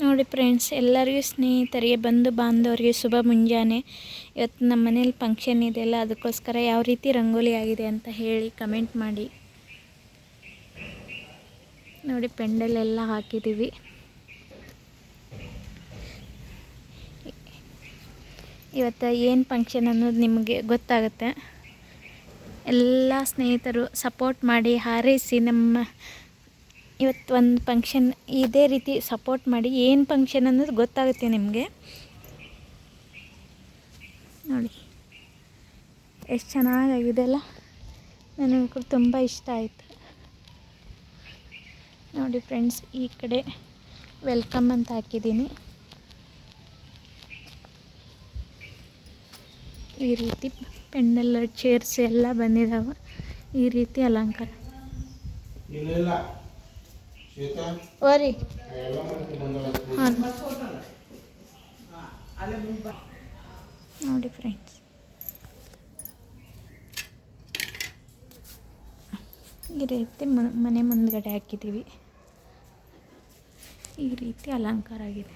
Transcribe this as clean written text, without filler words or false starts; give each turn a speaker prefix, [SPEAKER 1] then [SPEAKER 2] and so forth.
[SPEAKER 1] ನೋಡಿ ಫ್ರೆಂಡ್ಸ್, ಎಲ್ಲರಿಗೂ ಸ್ನೇಹಿತರಿಗೆ ಬಂಧು ಬಾಂಧವರಿಗೆ ಶುಭ ಮುಂಜಾನೆ. ಇವತ್ತು ನಮ್ಮ ಮನೇಲಿ ಫಂಕ್ಷನ್ ಇದೆಯಲ್ಲ, ಅದಕ್ಕೋಸ್ಕರ ಯಾವ ರೀತಿ ರಂಗೋಲಿ ಆಗಿದೆ ಅಂತ ಹೇಳಿ ಕಮೆಂಟ್ ಮಾಡಿ. ನೋಡಿ, ಪೆಂಡಲ್ ಎಲ್ಲ ಹಾಕಿದ್ದೀವಿ. ಇವತ್ತು ಏನು ಫಂಕ್ಷನ್ ಅನ್ನೋದು ನಿಮಗೆ ಗೊತ್ತಾಗುತ್ತೆ. ಎಲ್ಲ ಸ್ನೇಹಿತರು ಸಪೋರ್ಟ್ ಮಾಡಿ, ಹಾರೈಸಿ. ಇವತ್ತು ಒಂದು ಫಂಕ್ಷನ್ ಇದೇ ರೀತಿ ಸಪೋರ್ಟ್ ಮಾಡಿ. ಏನು ಫಂಕ್ಷನ್ ಅನ್ನೋದು ಗೊತ್ತಾಗುತ್ತೆ ನಿಮಗೆ. ನೋಡಿ ಎಷ್ಟು ಚೆನ್ನಾಗಾಗಿದೆ ಅಲ್ಲ. ನನಗೂ ತುಂಬ ಇಷ್ಟ ಆಯಿತು. ನೋಡಿ ಫ್ರೆಂಡ್ಸ್, ಈ ಕಡೆ ವೆಲ್ಕಮ್ ಅಂತ ಹಾಕಿದ್ದೀನಿ. ಈ ರೀತಿ ಪೆಂಡಲ್, ಚೇರ್ಸ್ ಎಲ್ಲ ಬಂದಿದ್ದಾವೆ. ಈ ರೀತಿ ಅಲಂಕಾರ ಓರಿ. ಹಾಂ ನೋಡಿ ಫ್ರೆಂಡ್ಸ್, ಈ ರೀತಿ ಮನೆ ಮುಂದ್ಗಡೆ ಹಾಕಿದ್ದೀವಿ. ಈ ರೀತಿ ಅಲಂಕಾರ ಆಗಿದೆ.